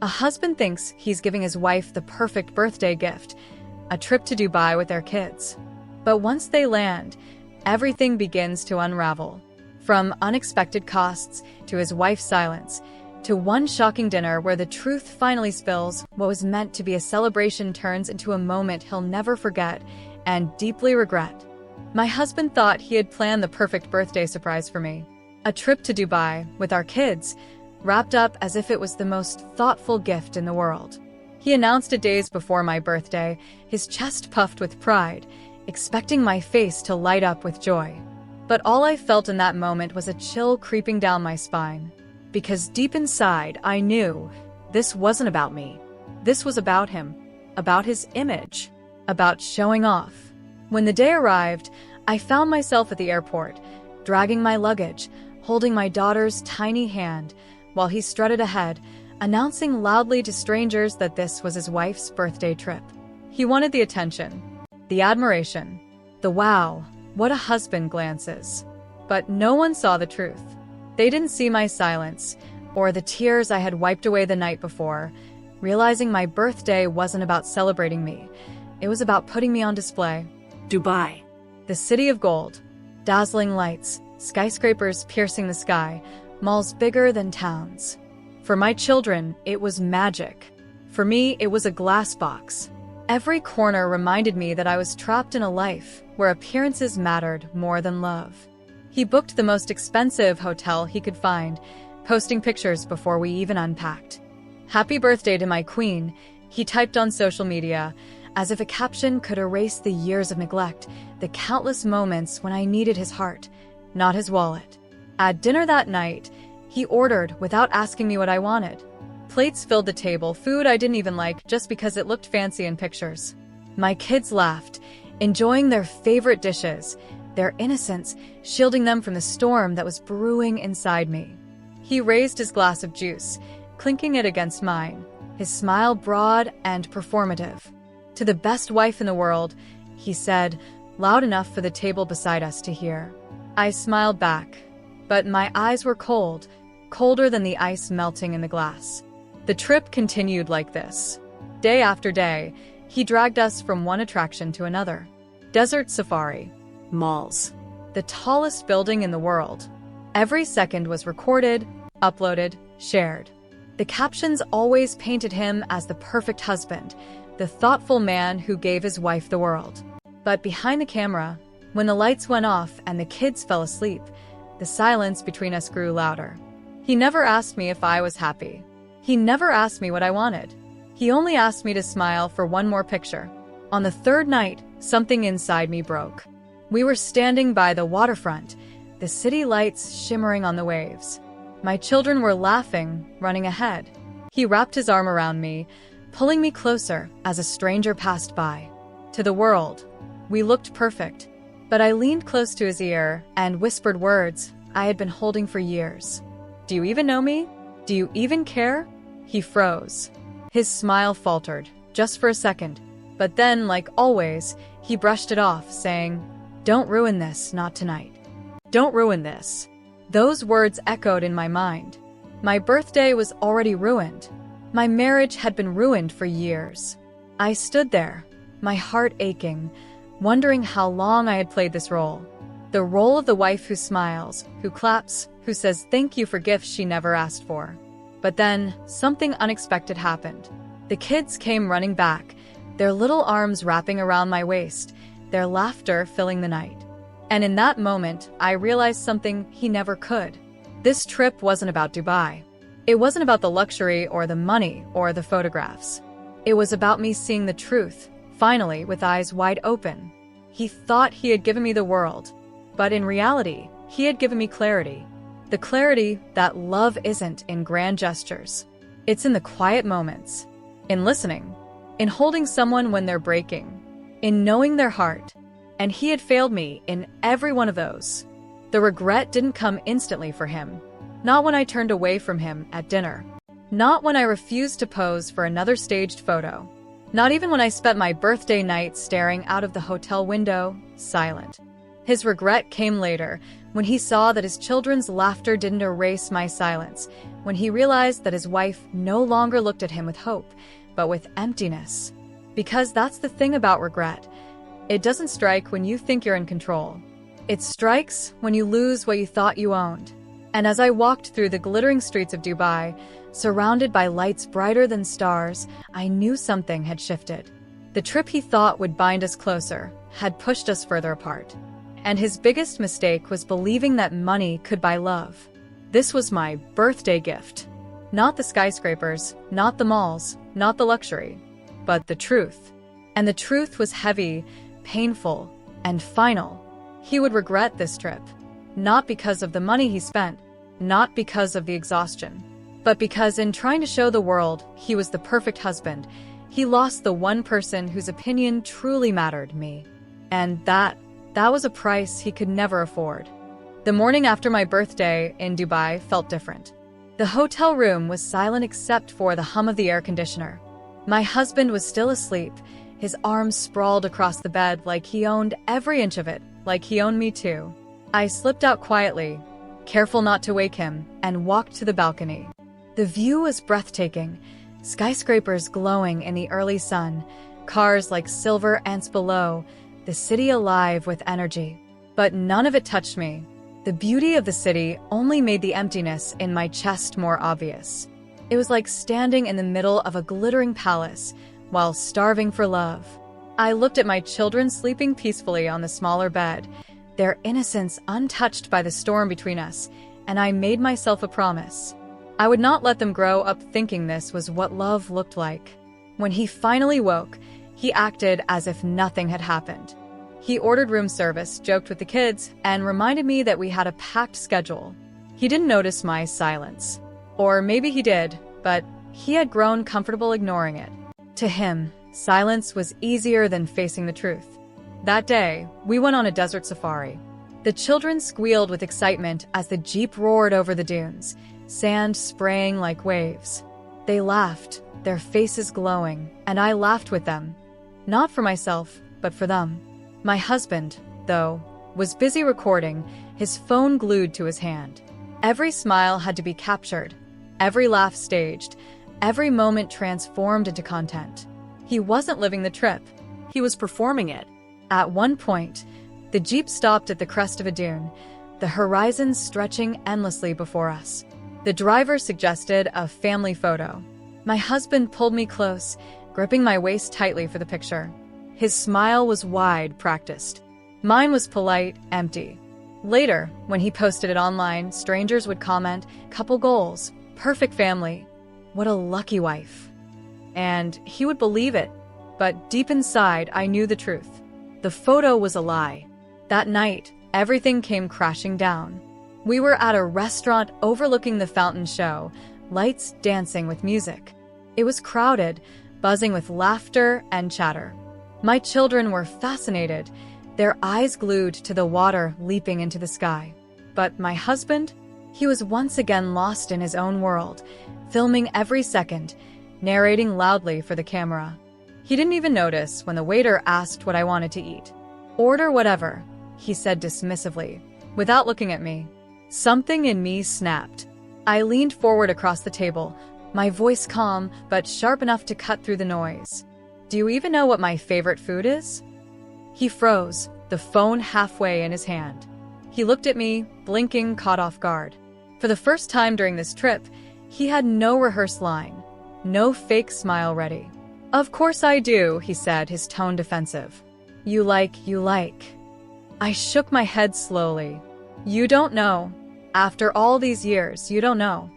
A husband thinks he's giving his wife the perfect birthday gift, a trip to Dubai with their kids. But once they land, everything begins to unravel. From unexpected costs to his wife's silence, to one shocking dinner where the truth finally spills, what was meant to be a celebration turns into a moment he'll never forget and deeply regret. My husband thought he had planned the perfect birthday surprise for me. A trip to Dubai with our kids, wrapped up as if it was the most thoughtful gift in the world. He announced it days before my birthday, his chest puffed with pride, expecting my face to light up with joy. But all I felt in that moment was a chill creeping down my spine. Because deep inside, I knew this wasn't about me. This was about him, about his image, about showing off. When the day arrived, I found myself at the airport, dragging my luggage, holding my daughter's tiny hand, while he strutted ahead, announcing loudly to strangers that this was his wife's birthday trip. He wanted the attention, the admiration, the wow, what a husband glances. But no one saw the truth. They didn't see my silence, or the tears I had wiped away the night before, realizing my birthday wasn't about celebrating me. It was about putting me on display. Dubai. The city of gold. Dazzling lights, skyscrapers piercing the sky, malls bigger than towns. For my children, it was magic. For me, it was a glass box. Every corner reminded me that I was trapped in a life where appearances mattered more than love. He booked the most expensive hotel he could find, posting pictures before we even unpacked. "Happy birthday to my queen," he typed on social media, as if a caption could erase the years of neglect, the countless moments when I needed his heart, not his wallet. At dinner that night, he ordered without asking me what I wanted. Plates filled the table, food I didn't even like just because it looked fancy in pictures. My kids laughed, enjoying their favorite dishes, their innocence shielding them from the storm that was brewing inside me. He raised his glass of juice, clinking it against mine, his smile broad and performative. "To the best wife in the world," he said, loud enough for the table beside us to hear. I smiled back, but my eyes were cold, colder than the ice melting in the glass. The trip continued like this. Day after day, he dragged us from one attraction to another. Desert safari. Malls. The tallest building in the world. Every second was recorded, uploaded, shared. The captions always painted him as the perfect husband, the thoughtful man who gave his wife the world. But behind the camera, when the lights went off and the kids fell asleep, the silence between us grew louder. He never asked me if I was happy. He never asked me what I wanted. He only asked me to smile for one more picture. On the third night, something inside me broke. We were standing by the waterfront, the city lights shimmering on the waves. My children were laughing, running ahead. He wrapped his arm around me, pulling me closer as a stranger passed by. To the world, we looked perfect, but I leaned close to his ear and whispered words I had been holding for years. "Do you even know me? Do you even care?" He froze. His smile faltered, just for a second, but then, like always, he brushed it off, saying, "Don't ruin this, not tonight. Don't ruin this." Those words echoed in my mind. My birthday was already ruined. My marriage had been ruined for years. I stood there, my heart aching, wondering how long I had played this role. The role of the wife who smiles, who claps, who says thank you for gifts she never asked for. But then, something unexpected happened. The kids came running back, their little arms wrapping around my waist, their laughter filling the night. And in that moment, I realized something he never could. This trip wasn't about Dubai. It wasn't about the luxury or the money or the photographs. It was about me seeing the truth, finally, with eyes wide open. He thought he had given me the world, but in reality, he had given me clarity. The clarity that love isn't in grand gestures. It's in the quiet moments, in listening, in holding someone when they're breaking, in knowing their heart. And he had failed me in every one of those. The regret didn't come instantly for him. Not when I turned away from him at dinner. Not when I refused to pose for another staged photo. Not even when I spent my birthday night staring out of the hotel window, silent. His regret came later, when he saw that his children's laughter didn't erase my silence, when he realized that his wife no longer looked at him with hope, but with emptiness. Because that's the thing about regret. It doesn't strike when you think you're in control. It strikes when you lose what you thought you owned. And as I walked through the glittering streets of Dubai, surrounded by lights brighter than stars, I knew something had shifted. The trip he thought would bind us closer had pushed us further apart. And his biggest mistake was believing that money could buy love. This was my birthday gift. Not the skyscrapers, not the malls, not the luxury, but the truth. And the truth was heavy, painful, and final. He would regret this trip. Not because of the money he spent, not because of the exhaustion, but because in trying to show the world he was the perfect husband, he lost the one person whose opinion truly mattered, me. And that was a price he could never afford. The morning after my birthday in Dubai felt different. The hotel room was silent except for the hum of the air conditioner. My husband was still asleep, his arms sprawled across the bed like he owned every inch of it, like he owned me too. I slipped out quietly, careful not to wake him, and walked to the balcony. The view was breathtaking, skyscrapers glowing in the early sun, cars like silver ants below, the city alive with energy. But none of it touched me. The beauty of the city only made the emptiness in my chest more obvious. It was like standing in the middle of a glittering palace while starving for love. I looked at my children sleeping peacefully on the smaller bed, their innocence untouched by the storm between us, and I made myself a promise. I would not let them grow up thinking this was what love looked like. When he finally woke, he acted as if nothing had happened. He ordered room service, joked with the kids, and reminded me that we had a packed schedule. He didn't notice my silence. Or maybe he did, but he had grown comfortable ignoring it. To him, silence was easier than facing the truth. That day, we went on a desert safari. The children squealed with excitement as the jeep roared over the dunes, sand spraying like waves. They laughed, their faces glowing, and I laughed with them. Not for myself, but for them. My husband, though, was busy recording, his phone glued to his hand. Every smile had to be captured, every laugh staged, every moment transformed into content. He wasn't living the trip. He was performing it. At one point, the jeep stopped at the crest of a dune, the horizon stretching endlessly before us. The driver suggested a family photo. My husband pulled me close, gripping my waist tightly for the picture. His smile was wide, practiced. Mine was polite, empty. Later, when he posted it online, strangers would comment, "Couple goals, perfect family, what a lucky wife." And he would believe it, but deep inside, I knew the truth. The photo was a lie. That night, everything came crashing down. We were at a restaurant overlooking the fountain show, lights dancing with music. It was crowded, buzzing with laughter and chatter. My children were fascinated, their eyes glued to the water leaping into the sky. But my husband? He was once again lost in his own world, filming every second, narrating loudly for the camera. He didn't even notice when the waiter asked what I wanted to eat. "Order whatever," he said dismissively, without looking at me. Something in me snapped. I leaned forward across the table, my voice calm but sharp enough to cut through the noise. "Do you even know what my favorite food is?" He froze, the phone halfway in his hand. He looked at me, blinking, caught off guard. For the first time during this trip, he had no rehearsed line, no fake smile ready. "Of course I do," he said, his tone defensive. You like. I shook my head slowly. "You don't know. After all these years, you don't know."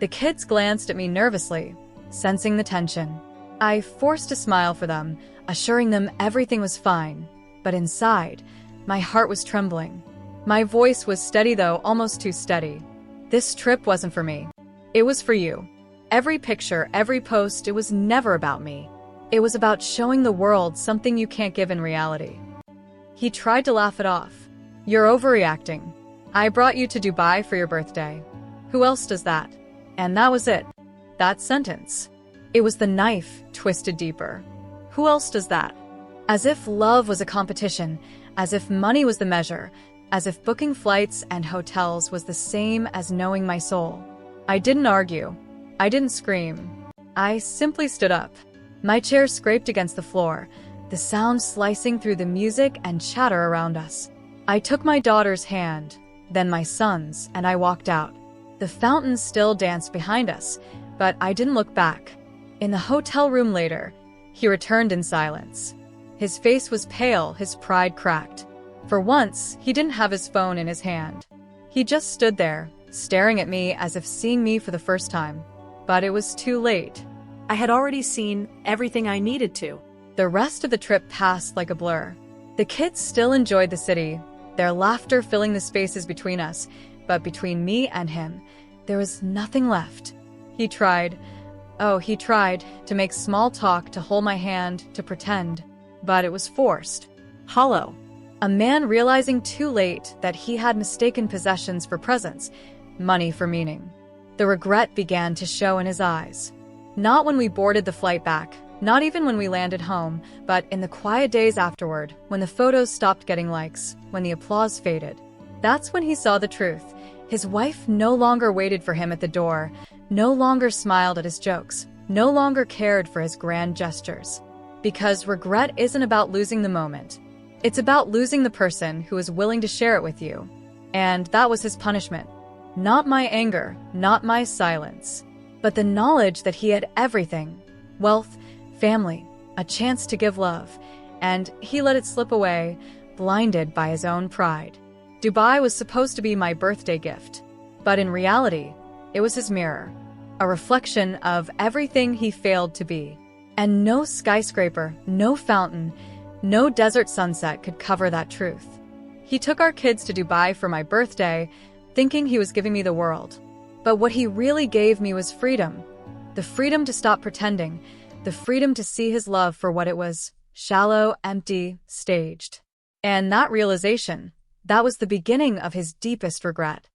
The kids glanced at me nervously, sensing the tension. I forced a smile for them, assuring them everything was fine. But inside, my heart was trembling. My voice was steady though, almost too steady. This trip wasn't for me. It was for you. Every picture, every post, it was never about me. It was about showing the world something you can't give in reality. He tried to laugh it off. "You're overreacting. I brought you to Dubai for your birthday. Who else does that?" And that was it. That sentence. It was the knife twisted deeper. Who else does that? As if love was a competition, as if money was the measure, as if booking flights and hotels was the same as knowing my soul. I didn't argue. I didn't scream. I simply stood up. My chair scraped against the floor, the sound slicing through the music and chatter around us. I took my daughter's hand, then my son's, and I walked out. The fountain still danced behind us, but I didn't look back. In the hotel room later, he returned in silence. His face was pale, his pride cracked. For once, he didn't have his phone in his hand. He just stood there, staring at me as if seeing me for the first time. But it was too late. I had already seen everything I needed to. The rest of the trip passed like a blur. The kids still enjoyed the city, their laughter filling the spaces between us, but between me and him, there was nothing left. He tried to make small talk, to hold my hand, to pretend, but it was forced, hollow. A man realizing too late that he had mistaken possessions for presence, money for meaning. The regret began to show in his eyes. Not when we boarded the flight back, not even when we landed home, but in the quiet days afterward, when the photos stopped getting likes, when the applause faded. That's when he saw the truth. His wife no longer waited for him at the door, no longer smiled at his jokes, no longer cared for his grand gestures. Because regret isn't about losing the moment. It's about losing the person who is willing to share it with you. And that was his punishment. Not my anger, not my silence, but the knowledge that he had everything: wealth, family, a chance to give love, and he let it slip away, blinded by his own pride. Dubai was supposed to be my birthday gift, but in reality, it was his mirror, a reflection of everything he failed to be. And no skyscraper, no fountain, no desert sunset could cover that truth. He took our kids to Dubai for my birthday, thinking he was giving me the world. But what he really gave me was freedom. The freedom to stop pretending, the freedom to see his love for what it was: shallow, empty, staged. And that realization, that was the beginning of his deepest regret.